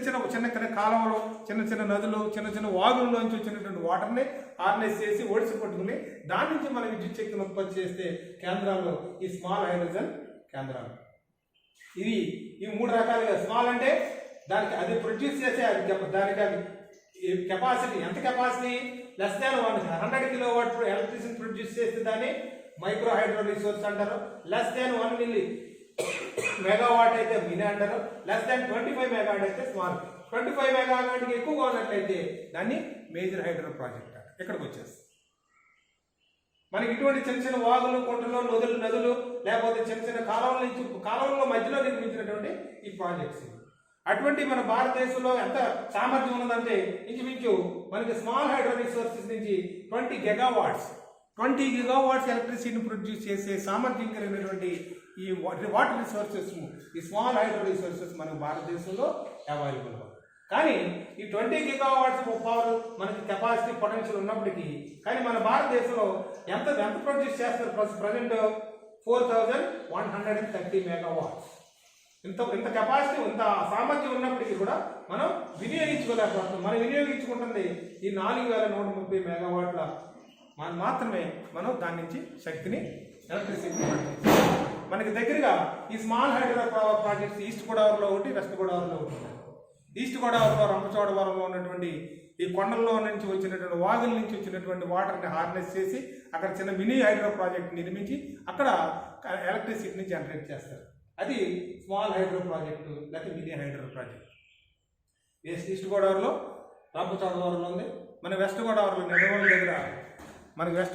కాలువలు, చిన్న నదులు, చిన్న వాగుల్లోంచి వచ్చినటువంటి వాటర్ని హార్నెస్ చేసి ఒడిసి పట్టుకుని దాని నుంచి మనం విద్యుత్ శక్తిని ఉత్పత్తి చేస్తే కేంద్రాల్లో ఈ స్మాల్ హైడ్రోజన్ కేంద్రాలు. ఇవి 3 రకాలుగా. స్మాల్ అంటే దానికి అది ప్రొడ్యూస్ చేసే దానికి అది కెపాసిటీ, ఎంత capacity less than 100 kilowatt electricity produce చేస్తే దాన్ని మైక్రో హైడ్రో రిసోర్స్ అంటారు. లెస్ దాన్ 1 మిల్లీ మెగావాట్ అయితే మినీ అంటారు. లెస్ దాన్ 25 మెగావాట్ అయితే స్మాల్. 25 మెగావాట్కి ఎక్కువగా ఉన్నట్లయితే దాన్ని మేజర్ హైడ్రో ప్రాజెక్ట్ అంటారు. ఇక్కడికి వచ్చేస్తుంది. మనకి ఇటువంటి చిన్న వాగులు, కొండలు, నదులు లేకపోతే చిన్న కాలువల మధ్యలో నిర్మించినటువంటి ఈ ప్రాజెక్ట్స్. అటువంటి మన భారతదేశంలో ఎంత సామర్థ్యం ఉన్నదంటే ఇంచుమించు మనకి స్మాల్ హైడ్రో రిసోర్సెస్ నుంచి 20 గిగావాట్స్ ఎలక్ట్రిసిటీని ప్రొడ్యూస్ చేసే సామర్థ్యం కలిగినటువంటి ఈ వాటర్ రిసోర్సెస్, ఈ స్మాల్ హైడ్రో రిసోర్సెస్ మన భారతదేశంలో అవైలబుల్. కానీ ఈ 20 గిగావాట్స్ పవర్ మనకి కెపాసిటీ పొటెన్షియల్ ఉన్నప్పటికీ కానీ మన భారతదేశంలో ఎంత ప్రొడ్యూస్ చేస్తారు ప్రజెంట్ 4130 మెగావాట్స్. ఇంత కెపాసిటీ, ఇంత సామర్థ్యం ఉన్నప్పటికీ కూడా మనం వినియోగించుకోలేకపోతున్నాం. మనం వినియోగించుకుంటుంది ఈ 4130 మెగావాట్ల మాత్రమే. మనం దాని నుంచి శక్తిని ఎలక్ట్రిసిటీ మనకి దగ్గరగా ఈ small hydro power projects east గోదావరిలో ఒకటి, వెస్ట్ గోదావరిలో ఒకటి. ఈస్ట్ గోదావరిలో రంపచోడవరంలో ఉన్నటువంటి ఈ కొండల్లో నుంచి వచ్చినటువంటి వాగుల నుంచి వచ్చినటువంటి వాటర్ని హార్నెస్ చేసి అక్కడ చిన్న మినీ హైడ్రో ప్రాజెక్ట్ నిర్మించి అక్కడ ఎలక్ట్రిసిటీని జనరేట్ చేస్తారు. అది స్మాల్ హైడ్రో ప్రాజెక్టు లేకపోతే మినీ హైడ్రో ప్రాజెక్ట్. ఈస్ట్ గోదావరిలో రంపచోడవరంలో ఉంది. మన వెస్ట్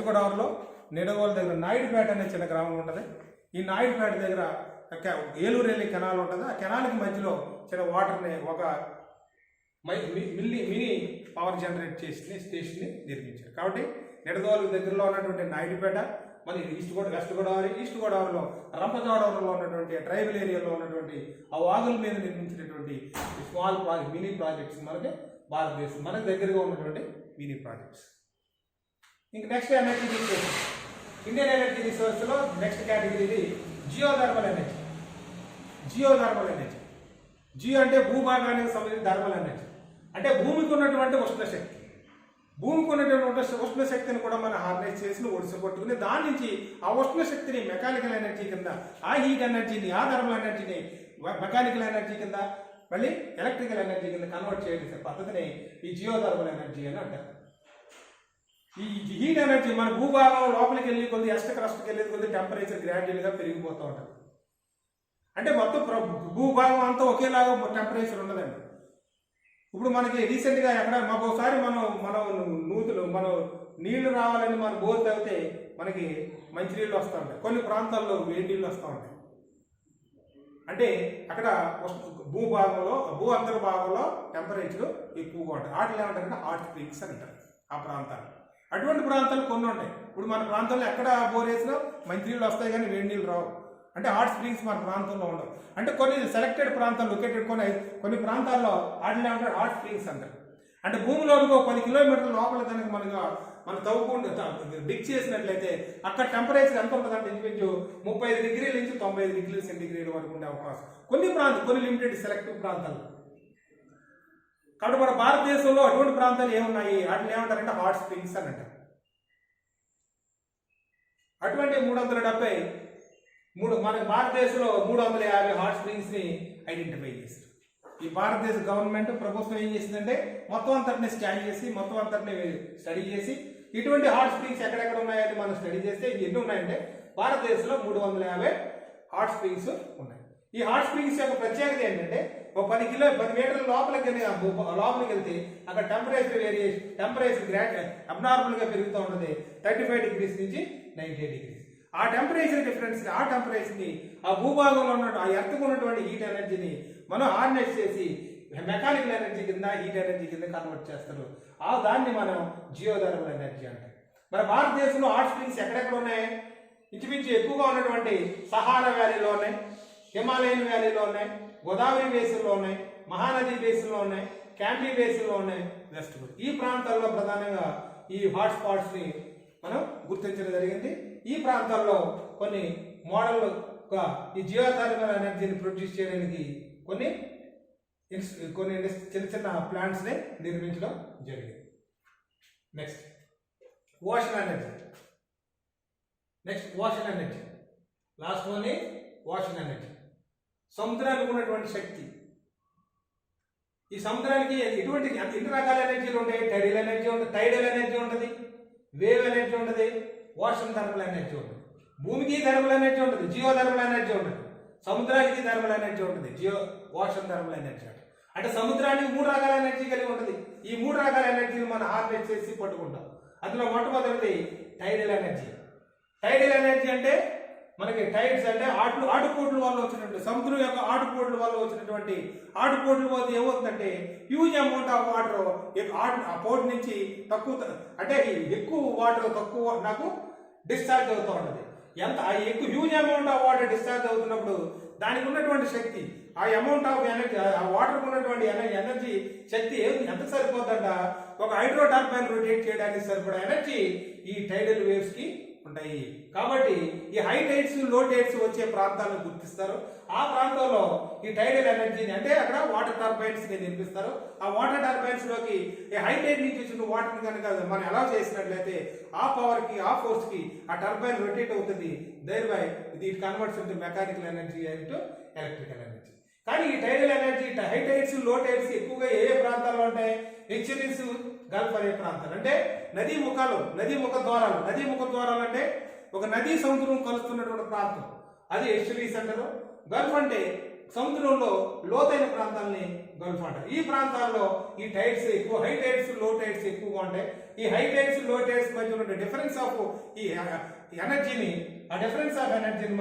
గోదావరిలో నిడగోలు దగ్గర నాయుడుపేట అనే చిన్న గ్రామం ఉంటుంది. ఈ నాయుడుపేట దగ్గర ఏలూరు వెళ్ళే కెనాల్ ఉంటుంది. ఆ కెనాల్కి మధ్యలో చిన్న వాటర్ని ఒక మినీ పవర్ జనరేట్ చేసి స్టేషన్ని నిర్మించారు. కాబట్టి నిడదోలు దగ్గరలో ఉన్నటువంటి నాయుడుపేట, మరి వెస్ట్ గోదావరి, ఈస్ట్ గోదావరిలో రంపచోడవరంలో ఉన్నటువంటి ట్రైబల్ ఏరియాలో ఉన్నటువంటి ఆ వాగుల మీద నిర్మించినటువంటి స్మాల్ మినీ ప్రాజెక్ట్స్ మనకి భారతదేశం మనకి దగ్గరగా ఉన్నటువంటి మినీ ప్రాజెక్ట్స్. ఇంక next energy resources. Indian energy రిసోర్స్లో next category geothermal energy. Geo అంటే భూభాగానికి సంబంధించిన థర్మల్ ఎనర్జీ. అంటే భూమికి ఉన్నటువంటి ఉష్ణశక్తి. భూమికి ఉన్నటువంటి ఉష్ణశక్తిని కూడా మనం హార్నెస్ చేసి ఒడిసి పట్టుకుని దాని నుంచి ఆ ఉష్ణశక్తిని మెకానికల్ ఎనర్జీ కింద, ఆ హీట్ ఎనర్జీని, ఆ థర్మల్ ఎనర్జీని మెకానికల్ ఎనర్జీ కింద మళ్ళీ ఎలక్ట్రికల్ ఎనర్జీ కింద కన్వర్ట్ చేసే పద్ధతిని ఈ జియోథర్మల్ ఎనర్జీ అని అంటారు. ఈ హీట్ ఎనర్జీ మన భూభాగం లోపలికి వెళ్ళి కొద్ది క్రస్ట్కి వెళ్ళేది కొద్ది టెంపరేచర్ గ్రాడ్యువల్గా పెరిగిపోతూ ఉంటుంది. అంటే మొత్తం భూభాగం అంతా ఒకేలాగా టెంపరేచర్ ఉండదండి. ఇప్పుడు మనకి రీసెంట్గా ఎక్కడ మాకు ఒకసారి మనం నీళ్లు రావాలని మన బోర్ తవ్వితే మనకి మంచినీళ్ళు వస్తూ ఉంటాయి. కొన్ని ప్రాంతాల్లో వేడి నీళ్ళు వస్తూ ఉంటాయి. అంటే అక్కడ భూ అంతర్భాగంలో టెంపరేచర్ ఎక్కువగా ఉంటుంది. వాటిని ఏమంటారంటే హాట్ స్ప్రింగ్స్ అంటారు ఆ ప్రాంతాలు. అటువంటి ప్రాంతాలు కొన్ని ఉంటాయి. ఇప్పుడు మన ప్రాంతంలో ఎక్కడ బోర్ వేసినా మంచినీళ్ళు వస్తాయి కానీ వేడి నీళ్ళు రావు. అంటే హాట్ స్ప్రింగ్స్ మన ప్రాంతంలో ఉండవు. అంటే కొన్ని సెలెక్టెడ్ ప్రాంతాలు లొకేటెడ్ కొన్ని ప్రాంతాల్లో వాటిని ఏమంటారు హాట్ స్ప్రింగ్స్ అంటారు. అంటే భూమిలో 10 కిలోమీటర్ల లోపల కనుక మనకు మనం తవ్వుకుంటూ డిగ్ చేసినట్లయితే అక్కడ టెంపరేచర్ ఎంత ఉంటుందంటే ఇంచుమించు 35 డిగ్రీల నుంచి 95 డిగ్రీల సెంటీగ్రేడ్ వరకు ఉండే అవకాశం కొన్ని లిమిటెడ్ సెలెక్టివ్ ప్రాంతాలు. కాబట్టి మన భారతదేశంలో అటువంటి ప్రాంతాలు ఏమున్నాయి, వాటిని ఏమంటారంటే హాట్ స్ప్రింగ్స్ అని అంటారు. అటువంటి 370 మన భారతదేశంలో 350 హాట్ స్ప్రింగ్స్ ని ఐడెంటిఫై చేస్తారు. ఈ భారతదేశ గవర్నమెంట్ ప్రభుత్వం ఏం చేసిందంటే మొత్తం అంతటిని స్కాన్ చేసి మొత్తం అంతటిని స్టడీ చేసి ఇటువంటి హాట్ స్ప్రింగ్స్ ఎక్కడెక్కడ ఉన్నాయని మనం స్టడీ చేస్తే ఎన్ని ఉన్నాయంటే భారతదేశంలో 350 హాట్ స్ప్రింగ్స్ ఉన్నాయి. ఈ హాట్ స్ప్రింగ్స్ యొక్క ప్రత్యేకత ఏంటంటే ఒక 10 మీటర్ల లోపలికి వెళ్తే అక్కడ టెంపరేచర్ అబ్నార్మల్ గా పెరుగుతూ ఉంటుంది. 35 డిగ్రీస్ నుంచి 98 డిగ్రీస్. ఆ టెంపరేచర్ డిఫరెన్స్ ఆ టెంపరేచర్ని ఆ భూభాగంలో ఉన్న ఆ ఎర్త్కు ఉన్నటువంటి హీట్ ఎనర్జీని మనం హార్నెస్ చేసి మెకానికల్ ఎనర్జీ కింద హీట్ ఎనర్జీ కింద కన్వర్ట్ చేస్తారు. దాన్ని మనం జియోథర్మల్ ఎనర్జీ అంటాం. మన భారతదేశంలో హాట్ స్ప్రింగ్స్ ఎక్కడెక్కడ ఉన్నాయి? ఇంచుమించు ఎక్కువగా ఉన్నటువంటి సహారా వ్యాలీలో ఉన్నాయి, హిమాలయన్ వ్యాలీలో ఉన్నాయి, గోదావరి బేసిన్లో ఉన్నాయి, మహానది బేసిన్లో ఉన్నాయి, క్యాంపీ బేసిన్లో ఉన్నాయి, వెస్ట్ గోదావరి. ఈ ప్రాంతాల్లో ప్రధానంగా ఈ హాట్ స్పాట్స్ ని మనం గుర్తించడం జరిగింది. ఈ ప్రాంతాల్లో కొన్ని మోడల్గా ఈ జియోథర్మల్ ఎనర్జీని ప్రొడ్యూస్ చేయడానికి కొన్ని చిన్న చిన్న ప్లాంట్స్ ని నిర్మించడం జరిగింది. Next ocean energy. Last one ocean energy. సముద్రానికి ఉన్నటువంటి శక్తి. ఈ సముద్రానికి ఎన్ని రకాల ఎనర్జీలు ఉంటాయి? టైడల్ ఎనర్జీ ఉంటుంది, వేవ్ ఎనర్జీ ఉంటుంది, ఓషన్ థర్మల్ ఎనర్జీ ఉంటుంది. భూమికి థర్మల్ ఎనర్జీ ఉంటుంది, జియో థర్మల్ ఎనర్జీ ఉంటుంది. సముద్రానికి థర్మల్ ఎనర్జీ ఉంటుంది, ఓషన్ థర్మల్ ఎనర్జీ అంటే సముద్రానికి 3 రకాల ఎనర్జీ కలిగి ఉంటుంది. ఈ 3 రకాల ఎనర్జీని మనం హార్వెస్ట్ చేసి పట్టుకుంటాం. అందులో మొట్టమొదటిది టైడల్ ఎనర్జీ అంటే మనకి టైడ్స్ అంటే ఆటుపోట్ల వల్ల వచ్చినటువంటి సముద్రం యొక్క ఆటుపోట్ల వల్ల వచ్చినటువంటి ఆటుపోట్ల పోతే ఏమవుతుందంటే హ్యూజ్ అమౌంట్ ఆఫ్ వాటర్ ఆ పోర్ట్ నుంచి ఎక్కువ వాటర్ తక్కువ నాకు డిశ్చార్జ్ అవుతూ ఉంటుంది. ఎక్కువ huge amount of water discharge అవుతున్నప్పుడు దానికి ఉన్నటువంటి శక్తి, ఆ అమౌంట్ ఆఫ్ ఎనర్జీ, ఆ వాటర్ ఉన్నటువంటి ఎనర్జీ శక్తి ఎంత సరిపోతుందంట ఒక హైడ్రో టర్బైన్ రొటేట్ చేయడానికి సరిపడా ఎనర్జీ ఈ టైడల్ వేవ్స్ కి ఉంటాయి. కాబట్టి ఈ హై టైడ్స్ లో టైడ్స్ వచ్చే ప్రాంతాలను గుర్తిస్తారు. ఆ ప్రాంతంలో ఈ టైడల్ ఎనర్జీని అంటే అక్కడ వాటర్ టర్బైన్స్ ని నిర్మిస్తారు. ఆ వాటర్ టర్బైన్స్ లోకి ఈ హై టైడ్ నుంచి వచ్చిన వాటర్ ని కనుక మనం ఎలా చేసినట్లయితే ఆ పవర్ కి ఆ ఫోర్స్ కి ఆ టర్బైన్ రొటేట్ అవుతుంది. దైర్బై ఇది converts into mechanical energy into electrical energy. కానీ ఈ టైడల్ ఎనర్జీ హై టైడ్స్ లో టైడ్స్ ఎక్కువగా ఏ ప్రాంతాల్లో ఉంటాయి? హెచ్చరీస్ గల్ఫ్ అనే ప్రాంతాలు అంటే నదీ ముఖ ద్వారాలు అంటే ఒక నదీ సముద్రం కలుస్తున్నటువంటి ప్రాంతం, అది హెచ్చరీస్ అంటారు. గల్ఫ్ అంటే సముద్రంలో లోతైన ప్రాంతాలని గల్ఫ్ అంటారు. ఈ ప్రాంతాల్లో ఈ టైడ్స్ ఎక్కువ, హై టైడ్స్ లో టైడ్స్ ఎక్కువగా ఉంటాయి. ఈ హై టైడ్స్ లో టైడ్స్ మధ్య ఉన్న డిఫరెన్స్ ఆఫ్ ఈ ఎనర్జీని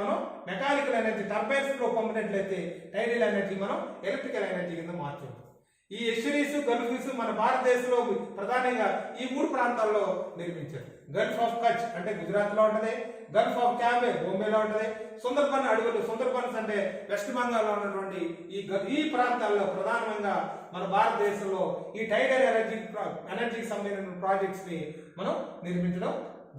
మనం మెకానికల్ ఎనర్జీ టర్బైన్స్ లో పంపినట్లయితే టైడల్ ఎనర్జీ మనం ఎలక్ట్రికల్ ఎనర్జీ కింద మార్చుకుంటాం. ఈ ఎస్టరీస్ గల్ఫ్స్ మన భారతదేశంలో ప్రధానంగా ఈ 3 ప్రాంతాల్లో నిర్మించారు. గల్ఫ్ ఆఫ్ కచ్ అంటే గుజరాత్ లో ఉంటది, గల్ఫ్ ఆఫ్ క్యాంబే బొంబేలో ఉంటది, సుందర్బన్ అడవులు సుందర్బన్స్ అంటే వెస్ట్ బెంగాల్ లో ఉన్నటువంటి ఈ ప్రాంతాల్లో ప్రధానంగా మన భారతదేశంలో ఈ టైడల్ ఎనర్జీకి సంబంధించిన ప్రాజెక్ట్స్ ని మనం నిర్మించడం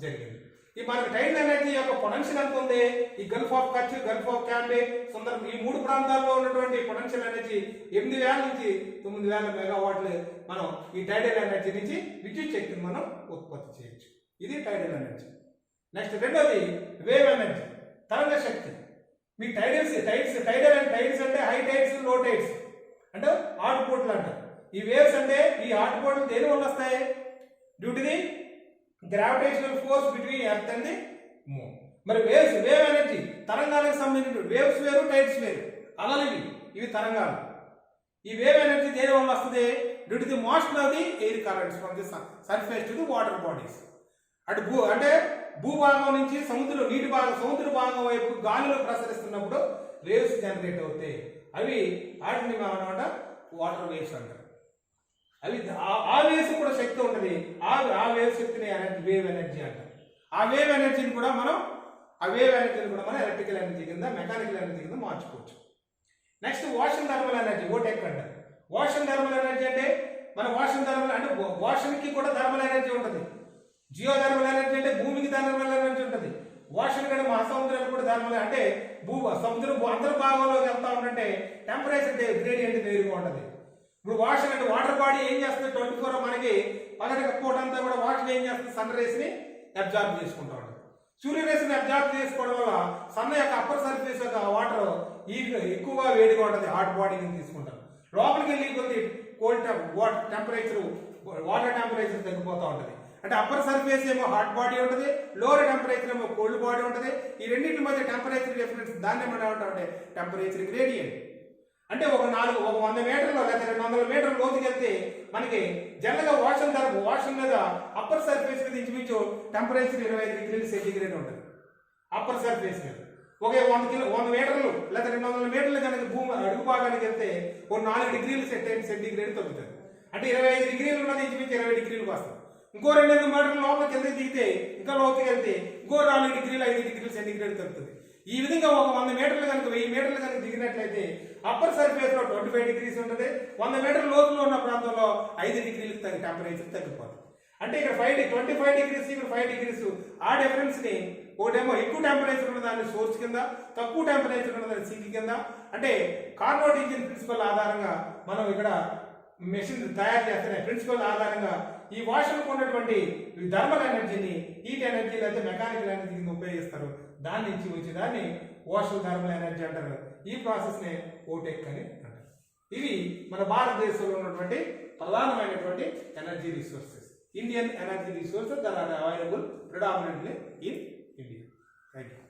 జరిగింది. ఈ మనకి టైడల్ ఎనర్జీ యొక్క పొటెన్షియల్ ఎంత ఉంది? ఈ Gulf of Kutch, Gulf of Cambay, Sundarban ఈ 3 ప్రాంతాల్లో ఉన్నటువంటి పొటెన్షియల్ ఎనర్జీ 8,000 నుంచి 9,000 మెగావాట్లు మనం ఈ టైడల్ ఎనర్జీ నుంచి విద్యుత్ శక్తిని మనం ఉత్పత్తి చేయొచ్చు. ఇది టైడల్ ఎనర్జీ. నెక్స్ట్ రెండోది వేవ్ ఎనర్జీ, తరంగ శక్తి. మీ టైడల్స్ అంటే హై టైడ్స్ లో టైడ్స్ అంటే ఆటుపోట్లు అంటారు. ఈ వేవ్స్ అంటే ఈ ఆటుపోట్లు దేని వల్ల వస్తాయి? Due to the gravitational force between earth and the moon. మరి వేవ్ ఎనర్జీ తరంగాలకు సంబంధించిన వేవ్స్ వేరు, టైడ్స్ వేరు, అలలు ఇవి తరంగాలు. ఈ వేవ్ ఎనర్జీ దేని వల్ల వస్తుంది? Due to the motion of the air currents from the surface to the water bodies. అంటే భూభాగం నుంచి సముద్ర భాగం వైపు గాలిలో ప్రసరిస్తున్నప్పుడు వేవ్స్ జనరేట్ అవుతాయి. వాటిని మనం వాటర్ వేవ్స్ అంటారు. ఆ వేవ్స్ కూడా శక్తి ఉంటుంది. ఆ వేవ్ శక్తిని వేవ్ ఎనర్జీ అంటారు. ఆ వేవ్ ఎనర్జీని కూడా మనం ఎలక్ట్రికల్ ఎనర్జీ కింద, మెకానికల్ ఎనర్జీ కింద మార్చుకోవచ్చు. నెక్స్ట్ ఓషన్ థర్మల్ ఎనర్జీ, ఓటెక్ అంటారు. ఓషన్ థర్మల్ ఎనర్జీ అంటే ఓషన్ కి కూడా థర్మల్ ఎనర్జీ ఉంటుంది. జియోథర్మల్ ఎనర్జీ అంటే భూమికి థర్మల్ ఎనర్జీ ఉంటుంది. ఓషన్ కంటే మహాసముద్రాలు కూడా థర్మల్ అంటే సముద్రం అంతర్భాగంలోకి వెళ్తా ఉంటే టెంపరేచర్ గ్రేడియంట్ వేరుగా ఉంటుంది. ఇప్పుడు ఓషన్ అంటే వాటర్ బాడీ ఏం చేస్తుంది 24 మనకి పగటి పూట అంతా కూడా వాటర్ ఏం చేస్తుంది సన్ రేస్ ని అబ్జార్బ్ చేసుకుంటా ఉంటుంది. సూర్య రేస్ ని అబ్జార్బ్ చేసుకోవడం వల్ల సన్ యొక్క అప్పర్ సర్ఫేస్ యొక్క వాటర్ ఎక్కువగా వేడిగా ఉంటుంది. హాట్ బాడీని తీసుకుంటాం. లోపలికి వెళ్ళి కొద్ది కోల్డ్ వాటర్ టెంపరేచర్ తగ్గిపోతూ ఉంటుంది. అంటే అప్పర్ సర్ఫేస్ ఏమో హాట్ బాడీ ఉంటుంది, లోవర్ టెంపరేచర్ ఏమో కోల్డ్ బాడీ ఉంటుంది. ఈ రెండింటి మధ్య టెంపరేచర్ డిఫరెన్స్ దాన్ని ఏమంటామంటే టెంపరేచర్ గ్రేడియంట్. అంటే ఒక 100 మీటర్లు లేదా 200 మీటర్ల లోతుకి వెళ్తే మనకి జనరల్గా ఓషన్ మీద అప్పర్ సర్ఫేస్ మీద ఇంచుమించు టెంపరేచర్ 25 డిగ్రీల సెంటీగ్రేడ్ ఉంటుంది అప్పర్ సర్ఫేస్ మీద. ఒక 100 మీటర్లు లేదా 200 మీటర్లు కనుక భూమి అడుగు భాగానికి వెళ్తే ఒక 4 డిగ్రీలు సెంటీగ్రేడ్ తగ్గుతుంది. అంటే 25 డిగ్రీలు ఉన్నది ఇంచుమించు 20 డిగ్రీలకు వస్తుంది. ఇంకో 200 మీటర్ల లోపలికి వెళ్తే దిగితే ఇంకా లోతుకి వెళ్తే ఇంకో 4 డిగ్రీలు 5 డిగ్రీలు సెంటీగ్రేడ్ తగ్గుతుంది. ఈ విధంగా ఒక 100 మీటర్లు కనుక 1000 మీటర్లు కనుక దిగినట్లయితే అప్పర్ సర్ఫేస్ లో 25 డిగ్రీస్ ఉంటుంది. 100 మీటర్ల లోతులో ఉన్న ప్రాంతంలో 5 డిగ్రీలకు టెంపరేచర్ తగ్గిపోతుంది. అంటే ఇక్కడ 25 డిగ్రీస్ ఇక్కడ 5 డిగ్రీస్ ఆ డిఫరెన్స్ ని ఒకటేమో ఎక్కువ టెంపరేచర్ ఉన్న దాన్ని సోర్స్ కింద, తక్కువ టెంపరేచర్ ఉన్న దాన్ని సింక్ కింద, అంటే కార్నోట్ ఇంజిన్ ప్రిన్సిపల్ ఆధారంగా మనం ఇక్కడ మెషిన్ తయారు చేస్తున్న ప్రిన్సిపల్ ఆధారంగా ఈ వాషన్కు ఉన్నటువంటి థర్మల్ ఎనర్జీని హీట్ ఎనర్జీ లేదా మెకానికల్ ఎనర్జీ కింద ఉపయోగిస్తారు. దాని నుంచి వచ్చేదాన్ని వాషన్ థర్మల్ ఎనర్జీ అంటారు. ఈ ప్రాసెస్ నే ఓటెక్ అని అంటారు. ఇవి మన భారతదేశంలో ఉన్నటువంటి ప్రధానమైనటువంటి energy resources. Indian energy resources that are available predominantly in India. Thank you.